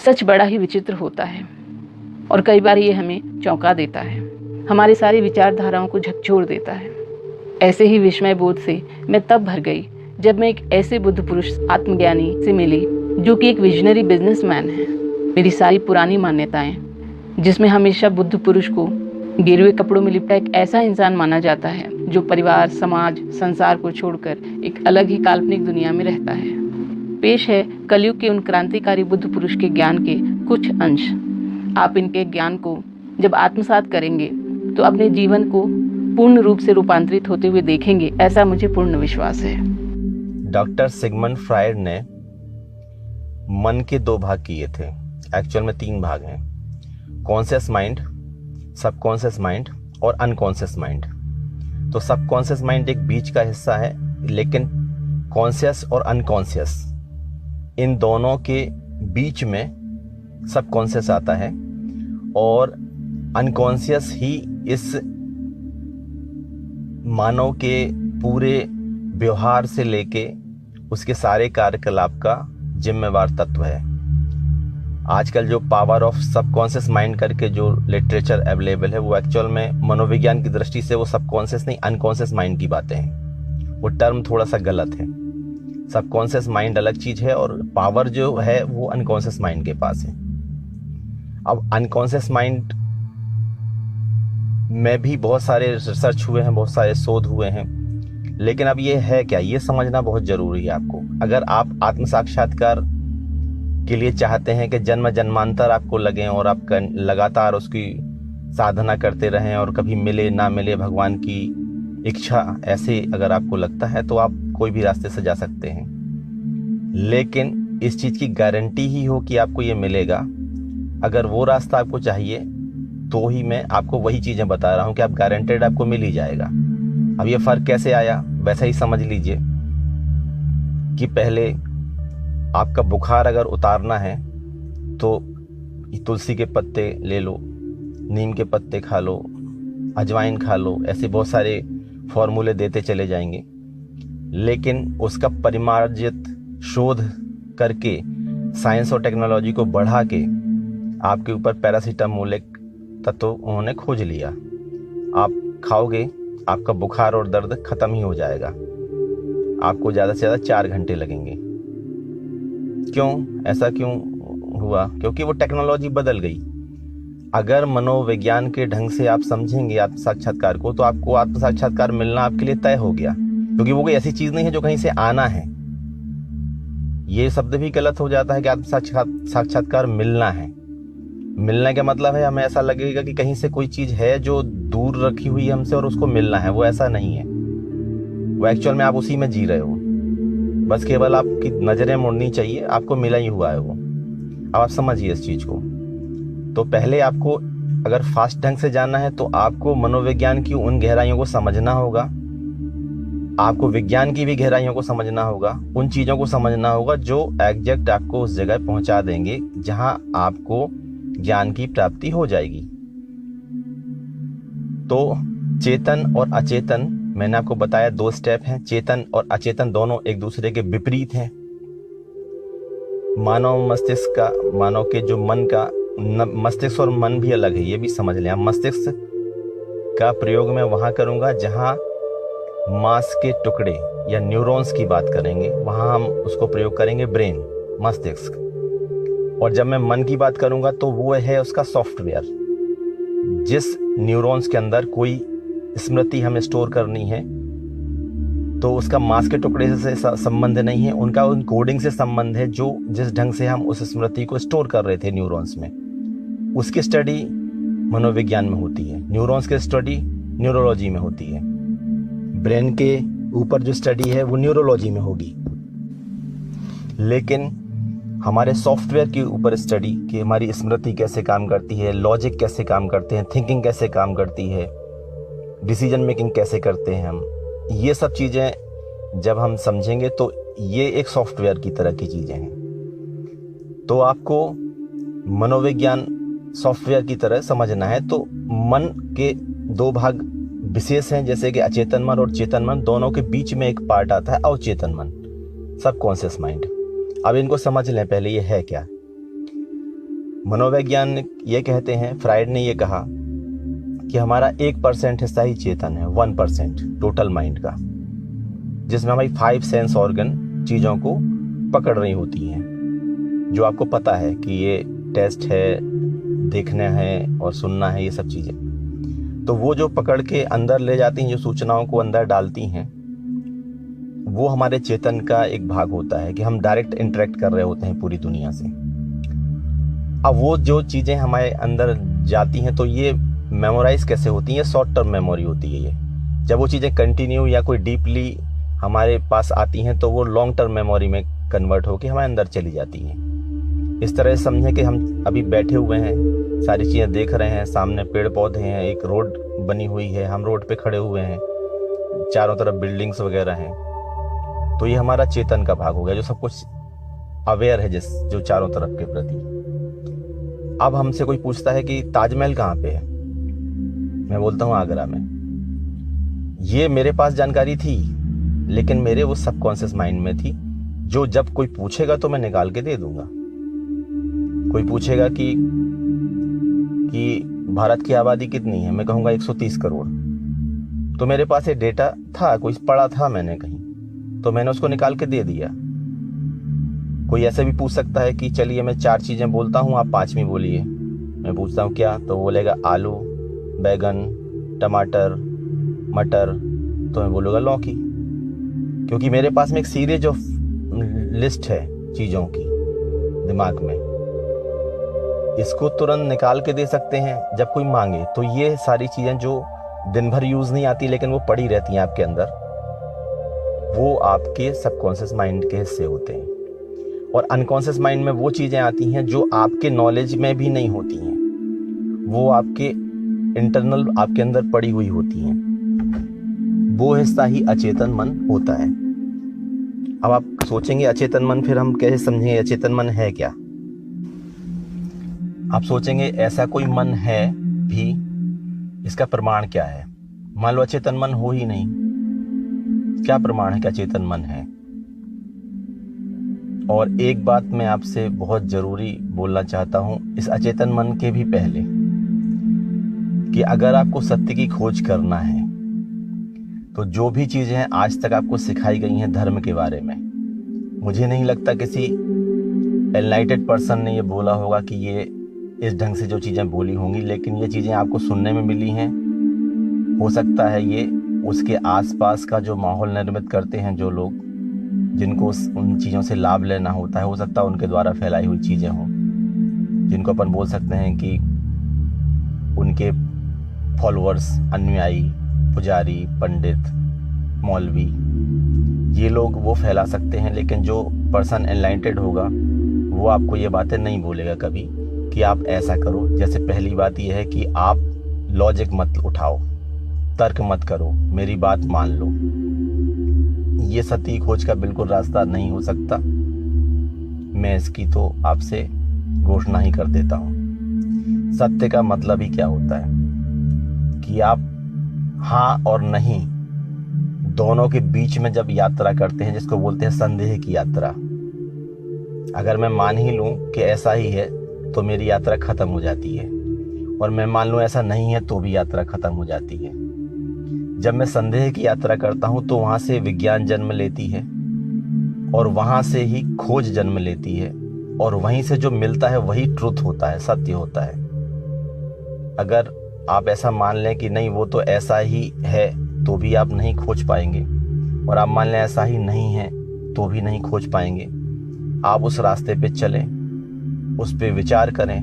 सच बड़ा ही विचित्र होता है और कई बार ये हमें चौंका देता है, हमारी सारी विचारधाराओं को झकझोर देता है। ऐसे ही विस्मय बोध से मैं तब भर गई जब मैं एक ऐसे बुद्ध पुरुष आत्मज्ञानी से मिली जो कि एक विजनरी बिजनेसमैन है। मेरी सारी पुरानी मान्यताएं, जिसमें हमेशा बुद्ध पुरुष को गेरुए कपड़ों में लिपटा एक ऐसा इंसान माना जाता है जो परिवार, समाज, संसार को छोड़कर एक अलग ही काल्पनिक दुनिया में रहता है। पेश है कलयुग के उन क्रांतिकारी बुद्ध पुरुष के ज्ञान के कुछ अंश। आप इनके ज्ञान को जब आत्मसात करेंगे तो अपने जीवन को पूर्ण रूप से रूपांतरित होते हुए देखेंगे, ऐसा मुझे पूर्ण विश्वास है। डॉक्टर सिगमंड फ्रायड ने मन के 2 भाग किए थे। एक्चुअल में 3 भाग हैं, कॉन्शियस माइंड, सबकॉन्शियस माइंड और अनकॉन्शियस माइंड। तो सबकॉन्शियस माइंड एक बीच का हिस्सा है, लेकिन कॉन्शियस और अनकॉन्शियस इन दोनों के बीच में सबकॉन्शियस आता है और अनकॉन्शियस ही इस मानव के पूरे व्यवहार से लेके उसके सारे कार्यकलाप का जिम्मेवार तत्व है। आजकल जो पावर ऑफ सबकॉन्शियस माइंड करके जो लिटरेचर अवेलेबल है वो एक्चुअल में मनोविज्ञान की दृष्टि से वो सबकॉन्शियस नहीं, अनकॉन्शियस माइंड की बातें हैं। वो टर्म थोड़ा सा गलत है। सबकॉन्शियस माइंड अलग चीज है और पावर जो है वो अनकॉन्शियस माइंड के पास है। अब अनकॉन्शियस माइंड में भी बहुत सारे रिसर्च हुए हैं, बहुत सारे शोध हुए हैं, लेकिन अब ये है क्या, ये समझना बहुत जरूरी है आपको। अगर आप आत्म साक्षात्कार के लिए चाहते हैं कि जन्म जन्मांतर आपको लगे और आप लगातार उसकी साधना करते रहें और कभी मिले ना मिले भगवान की इच्छा, ऐसे अगर आपको लगता है तो आप कोई भी रास्ते से जा सकते हैं, लेकिन इस चीज की गारंटी ही हो कि आपको ये मिलेगा। अगर वो रास्ता आपको चाहिए तो ही मैं आपको वही चीजें बता रहा हूं कि आप गारंटेड आपको मिल ही जाएगा। अब ये फर्क कैसे आया, वैसा ही समझ लीजिए कि पहले आपका बुखार अगर उतारना है तो तुलसी के पत्ते ले लो, नीम के पत्ते खा लो, अजवाइन खा लो, ऐसे बहुत सारे फॉर्मूले देते चले जाएंगे, लेकिन उसका परिमार्जित शोध करके साइंस और टेक्नोलॉजी को बढ़ा के आपके ऊपर पैरासीटामोलिक तत्व उन्होंने खोज लिया। आप खाओगे, आपका बुखार और दर्द खत्म ही हो जाएगा। आपको ज़्यादा से ज़्यादा 4 घंटे लगेंगे। क्यों ऐसा क्यों हुआ? क्योंकि वो टेक्नोलॉजी बदल गई। अगर मनोविज्ञान के ढंग से आप समझेंगे आत्म साक्षात्कार को तो आपको आत्म साक्षात्कार मिलना आपके लिए तय हो गया, क्योंकि वो कोई ऐसी चीज नहीं है जो कहीं से आना है। ये शब्द भी गलत हो जाता है कि आत्म साक्षात्कार मिलना है। मिलने का मतलब है हमें ऐसा लगेगा कि कहीं से कोई चीज है जो दूर रखी हुई है हमसे और उसको मिलना है। वो ऐसा नहीं है। वो एक्चुअल में आप उसी में जी रहे हो, बस केवल आपकी नजरें मुड़नी चाहिए, आपको मिला ही हुआ है वो। अब आप समझिए इस चीज को। तो पहले आपको अगर फास्ट ढंग से जानना है तो आपको मनोविज्ञान की उन गहराइयों को समझना होगा, आपको विज्ञान की भी गहराइयों को समझना होगा, उन चीजों को समझना होगा जो एग्जैक्ट आपको उस जगह पहुंचा देंगे जहां आपको ज्ञान की प्राप्ति हो जाएगी। तो चेतन और अचेतन, मैंने आपको बताया 2 स्टेप हैं। चेतन और अचेतन दोनों एक दूसरे के विपरीत हैं। मानव मस्तिष्क का, मानव के जो मन का, मस्तिष्क और मन भी अलग है, ये भी समझ लें। मस्तिष्क का प्रयोग मैं वहां करूंगा जहां मांस के टुकड़े या न्यूरॉन्स की बात करेंगे, वहां हम उसको प्रयोग करेंगे ब्रेन, मस्तिष्क। और जब मैं मन की बात करूंगा तो वो है उसका सॉफ्टवेयर। जिस न्यूरॉन्स के अंदर कोई स्मृति हमें स्टोर करनी है तो उसका मांस के टुकड़े से संबंध नहीं है, उनका उन कोडिंग से संबंध है, जो जिस ढंग से हम उस स्मृति को स्टोर कर रहे थे न्यूरॉन्स में, उसकी स्टडी मनोविज्ञान में होती है। न्यूरॉन्स की स्टडी न्यूरोलॉजी में होती है। ब्रेन के ऊपर जो स्टडी है वो न्यूरोलॉजी में होगी। लेकिन हमारे सॉफ्टवेयर के ऊपर स्टडी कि हमारी स्मृति कैसे काम करती है, लॉजिक कैसे काम करते हैं, थिंकिंग कैसे काम करती है, डिसीजन मेकिंग कैसे करते हैं हम, ये सब चीज़ें जब हम समझेंगे तो ये एक सॉफ्टवेयर की तरह की चीज़ें हैं। तो आपको मनोविज्ञान सॉफ्टवेयर की तरह समझना है। तो मन के 2 भाग विशेष हैं, जैसे कि अचेतन मन और चेतन मन। दोनों के बीच में एक पार्ट आता है अवचेतन मन, सबकॉन्शियस माइंड। अब इनको समझ लें पहले, ये है क्या। मनोवैज्ञानिक ये कहते हैं, फ्राइड ने ये कहा कि हमारा 1% हिस्सा ही चेतन है, 1% टोटल माइंड का, जिसमें हमारी 5 सेंस ऑर्गन चीज़ों को पकड़ रही होती हैं, जो आपको पता है कि ये टेस्ट है, देखना है और सुनना है, ये सब चीज़ें। तो वो जो पकड़ के अंदर ले जाती हैं, जो सूचनाओं को अंदर डालती हैं, वो हमारे चेतन का एक भाग होता है कि हम डायरेक्ट इंटरेक्ट कर रहे होते हैं पूरी दुनिया से। अब वो जो चीज़ें हमारे अंदर जाती हैं तो ये मेमोराइज कैसे होती हैं? ये शॉर्ट टर्म मेमोरी होती है। ये जब वो चीज़ें कंटिन्यू या कोई डीपली हमारे पास आती हैं तो वो लॉन्ग टर्म मेमोरी में कन्वर्ट होकर हमारे अंदर चली जाती हैं। इस तरह से समझें कि हम अभी बैठे हुए हैं, सारी चीज़ें देख रहे हैं, सामने पेड़ पौधे हैं, एक रोड बनी हुई है, हम रोड पे खड़े हुए हैं, चारों तरफ बिल्डिंग्स वगैरह हैं। तो ये हमारा चेतन का भाग हो गया, जो सब कुछ अवेयर है जो चारों तरफ के प्रति। अब हमसे कोई पूछता है कि ताजमहल कहाँ पे है, मैं बोलता हूँ आगरा में। ये मेरे पास जानकारी थी, लेकिन मेरे वो सबकॉन्शियस माइंड में थी, जो जब कोई पूछेगा तो मैं निकाल के दे दूंगा। कोई पूछेगा कि भारत की आबादी कितनी है, मैं कहूँगा 130 करोड़। तो मेरे पास ये डेटा था, कोई पढ़ा था मैंने कहीं, तो मैंने उसको निकाल के दे दिया। कोई ऐसे भी पूछ सकता है कि चलिए मैं 4 चीज़ें बोलता हूँ, आप 5वीं बोलिए। मैं पूछता हूँ क्या, तो बोलेगा आलू, बैगन, टमाटर, मटर, तो मैं बोलूँगा लौकी, क्योंकि मेरे पास में एक सीरीज ऑफ लिस्ट है चीज़ों की दिमाग में। इसको तुरंत निकाल के दे सकते हैं जब कोई मांगे। तो ये सारी चीज़ें जो दिन भर यूज़ नहीं आती लेकिन वो पड़ी रहती हैं आपके अंदर, वो आपके सबकॉन्शियस माइंड के हिस्से होते हैं। और अनकॉन्शियस माइंड में वो चीज़ें आती हैं जो आपके नॉलेज में भी नहीं होती हैं, वो आपके इंटरनल आपके अंदर पड़ी हुई होती हैं। वो हिस्सा ही अचेतन मन होता है। अब आप सोचेंगे अचेतन मन, फिर हम कैसे समझेंगे अचेतन मन है क्या? आप सोचेंगे ऐसा कोई मन है भी, इसका प्रमाण क्या है? मान लो अचेतन मन हो ही नहीं, क्या प्रमाण है कि अचेतन मन है? और एक बात मैं आपसे बहुत जरूरी बोलना चाहता हूं इस अचेतन मन के भी पहले, कि अगर आपको सत्य की खोज करना है तो जो भी चीजें हैं आज तक आपको सिखाई गई हैं धर्म के बारे में, मुझे नहीं लगता किसी एनलाइटेड पर्सन ने ये बोला होगा कि ये इस ढंग से जो चीजें बोली होंगी, लेकिन ये चीजें आपको सुनने में मिली हैं। हो सकता है ये उसके आसपास का जो माहौल निर्मित करते हैं जो लोग, जिनको उन चीज़ों से लाभ लेना होता है, हो सकता है उनके द्वारा फैलाई हुई चीज़ें हों, जिनको अपन बोल सकते हैं कि उनके फॉलोअर्स, अनुयायी, पुजारी, पंडित, मौलवी, ये लोग वो फैला सकते हैं। लेकिन जो पर्सन एनलाइटेड होगा वो आपको ये बातें नहीं बोलेगा कभी कि आप ऐसा करो। जैसे पहली बात ये है कि आप लॉजिक मत उठाओ, तर्क मत करो, मेरी बात मान लो। ये सत्य खोज का बिल्कुल रास्ता नहीं हो सकता। मैं इसकी तो आपसे घोषणा ही कर देता हूँ। सत्य का मतलब ही क्या होता है कि आप हाँ और नहीं दोनों के बीच में जब यात्रा करते हैं, जिसको बोलते हैं संदेह की यात्रा। अगर मैं मान ही लूं कि ऐसा ही है तो मेरी यात्रा खत्म हो जाती है, और मैं मान लूं ऐसा नहीं है तो भी यात्रा खत्म हो जाती है। जब मैं संदेह की यात्रा करता हूं तो वहां से विज्ञान जन्म लेती है, और वहां से ही खोज जन्म लेती है, और वहीं से जो मिलता है वही ट्रुथ होता है, सत्य होता है। अगर आप ऐसा मान लें कि नहीं वो तो ऐसा ही है, तो भी आप नहीं खोज पाएंगे, और आप मान लें ऐसा ही नहीं है तो भी नहीं खोज पाएंगे। आप उस रास्ते पे चलें, उस पे विचार करें,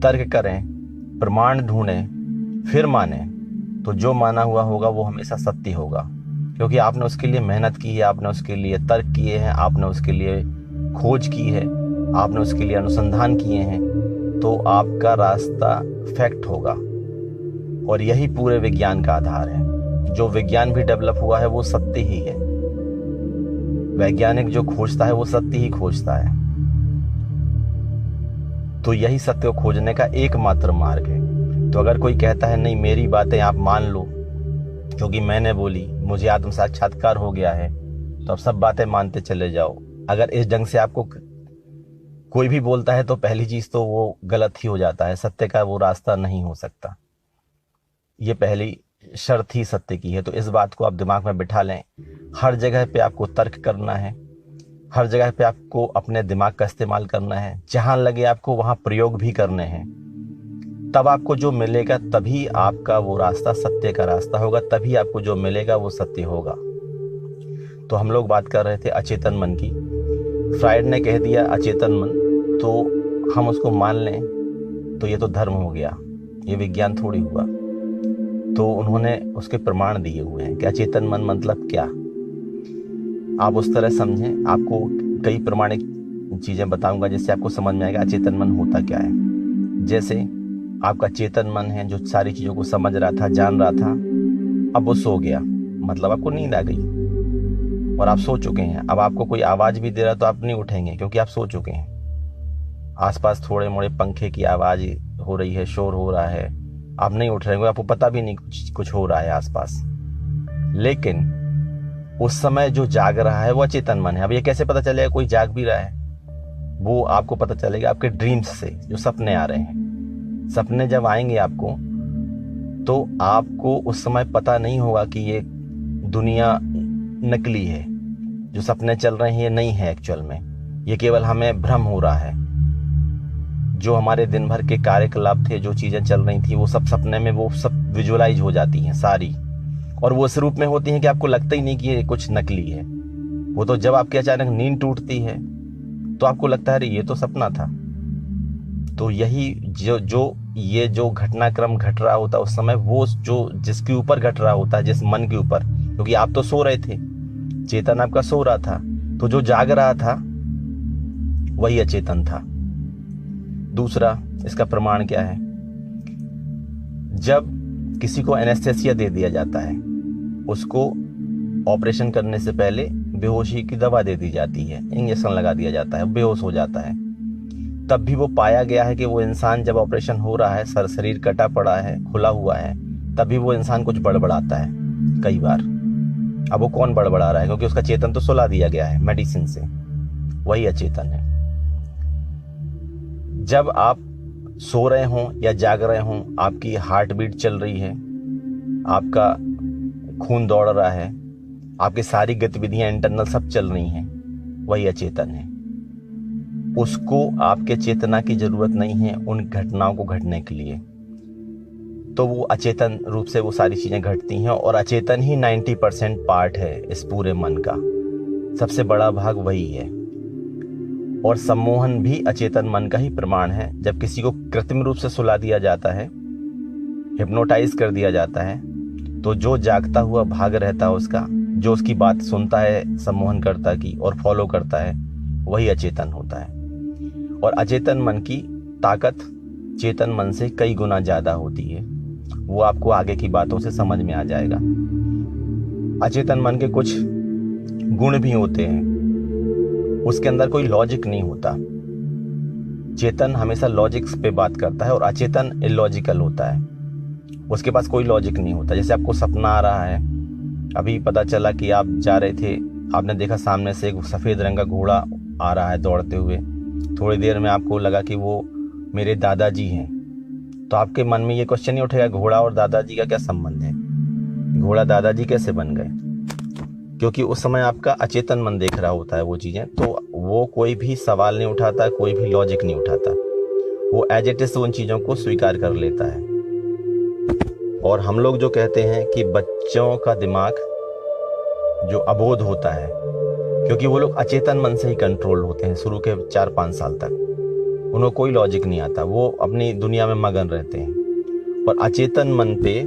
तर्क करें, प्रमाण ढूंढें, फिर मानें, तो जो माना हुआ होगा वो हमेशा सत्य होगा, क्योंकि आपने उसके लिए मेहनत की है, आपने उसके लिए तर्क किए हैं, आपने उसके लिए खोज की है, आपने उसके लिए अनुसंधान किए हैं, तो आपका रास्ता फैक्ट होगा। और यही पूरे विज्ञान का आधार है। जो विज्ञान भी डेवलप हुआ है वो सत्य ही है। वैज्ञानिक जो खोजता है वो सत्य ही खोजता है। तो यही सत्य को खोजने का एकमात्र मार्ग है। तो अगर कोई कहता है नहीं मेरी बातें आप मान लो क्योंकि मैंने बोली, मुझे आत्म साक्षात्कार हो गया है, तो आप सब बातें मानते चले जाओ। अगर इस ढंग से आपको कोई भी बोलता है तो पहली चीज़ तो वो गलत ही हो जाता है, सत्य का वो रास्ता नहीं हो सकता। ये पहली शर्त ही सत्य की है। तो इस बात को आप दिमाग में बिठा लें। हर जगह पे आपको तर्क करना है, हर जगह पे आपको अपने दिमाग का इस्तेमाल करना है, जहाँ लगे आपको वहाँ प्रयोग भी करने हैं। तब आपको जो मिलेगा तभी आपका वो रास्ता सत्य का रास्ता होगा, तभी आपको जो मिलेगा वो सत्य होगा। तो हम लोग बात कर रहे थे अचेतन मन की। फ्राइड ने कह दिया अचेतन मन, तो हम उसको मान लें तो ये तो धर्म हो गया, ये विज्ञान थोड़ी हुआ। तो उन्होंने उसके प्रमाण दिए हुए हैं कि अचेतन मन मतलब क्या। आप उस तरह समझें, आपको कई प्रमाणिक चीज़ें बताऊंगा जिससे आपको समझ में आएगा अचेतन मन होता क्या है। जैसे आपका चेतन मन है जो सारी चीज़ों को समझ रहा था, जान रहा था, अब वो सो गया, मतलब आपको नींद आ गई और आप सो चुके हैं। अब आपको कोई आवाज़ भी दे रहा तो आप नहीं उठेंगे क्योंकि आप सो चुके हैं। आसपास थोड़े मोड़े पंखे की आवाज़ हो रही है, शोर हो रहा है, आप नहीं उठ रहे होंगे, आपको पता भी नहीं कुछ हो रहा है आसपास। लेकिन उस समय जो जाग रहा है वो अचेतन मन है। अब ये कैसे पता चलेगा कोई जाग भी रहा है? वो आपको पता चलेगा आपके ड्रीम्स से, जो सपने आ रहे हैं। सपने जब आएंगे आपको तो आपको उस समय पता नहीं होगा कि ये दुनिया नकली है, जो सपने चल रहे हैं ये नहीं है एक्चुअल में, ये केवल हमें भ्रम हो रहा है। जो हमारे दिन भर के कार्यकलाप थे, जो चीज़ें चल रही थी, वो सब सपने में वो सब विजुअलाइज हो जाती हैं सारी, और वो इस रूप में होती हैं कि आपको लगता ही नहीं कि ये कुछ नकली है। वो तो जब आपकी अचानक नींद टूटती है तो आपको लगता है अरे ये तो सपना था। तो यही जो घटनाक्रम घट रहा होता है उस समय, वो जो जिसके ऊपर घट रहा होता है, जिस मन के ऊपर, क्योंकि आप तो सो रहे थे, चेतन आपका सो रहा था, तो जो जाग रहा था वही अचेतन था। दूसरा इसका प्रमाण क्या है? जब किसी को एनेस्थेसिया दे दिया जाता है, उसको ऑपरेशन करने से पहले बेहोशी की दवा दे दी जाती है, इंजेक्शन लगा दिया जाता है, बेहोश हो जाता है, तब भी वो पाया गया है कि वो इंसान जब ऑपरेशन हो रहा है, शरीर कटा पड़ा है, खुला हुआ है, तभी वो इंसान कुछ बड़बड़ाता है कई बार। अब वो कौन बड़बड़ा रहा है? क्योंकि उसका चेतन तो सुला दिया गया है मेडिसिन से, वही अचेतन है। जब आप सो रहे हों या जाग रहे हों, आपकी हार्ट बीट चल रही है, आपका खून दौड़ रहा है, आपकी सारी गतिविधियां इंटरनल सब चल रही हैं, वही अचेतन है। उसको आपके चेतना की जरूरत नहीं है उन घटनाओं को घटने के लिए। तो वो अचेतन रूप से वो सारी चीजें घटती हैं, और अचेतन ही 90% पार्ट है इस पूरे मन का, सबसे बड़ा भाग वही है। और सम्मोहन भी अचेतन मन का ही प्रमाण है। जब किसी को कृत्रिम रूप से सुला दिया जाता है, हिप्नोटाइज कर दिया जाता है, तो जो जागता हुआ भाग रहता है उसका, जो उसकी बात सुनता है सम्मोहनकर्ता की और फॉलो करता है, वही अचेतन होता है। और अचेतन मन की ताकत चेतन मन से कई गुना ज्यादा होती है। वो आपको आगे की बातों से समझ में आ जाएगा। अचेतन मन के कुछ गुण भी होते हैं, उसके अंदर कोई लॉजिक नहीं होता। चेतन हमेशा लॉजिक्स पे बात करता है और अचेतन इलॉजिकल होता है, उसके पास कोई लॉजिक नहीं होता। जैसे आपको सपना आ रहा है, अभी पता चला कि आप जा रहे थे, आपने देखा सामने से एक सफेद रंग का घोड़ा आ रहा है दौड़ते हुए, थोड़ी देर में आपको लगा कि वो मेरे दादाजी हैं, तो आपके मन में ये क्वेश्चन नहीं उठेगा घोड़ा और दादाजी का क्या संबंध है, घोड़ा दादाजी कैसे बन गए? क्योंकि उस समय आपका अचेतन मन देख रहा होता है वो चीजें, तो वो कोई भी सवाल नहीं उठाता, कोई भी लॉजिक नहीं उठाता, वो एज इट इज उन चीजों को स्वीकार कर लेता है। और हम लोग जो कहते हैं कि बच्चों का दिमाग जो अबोध होता है, क्योंकि वो लोग अचेतन मन से ही कंट्रोल होते हैं शुरू के 4-5 साल तक, उन्हें कोई लॉजिक नहीं आता, वो अपनी दुनिया में मगन रहते हैं। और अचेतन मन पे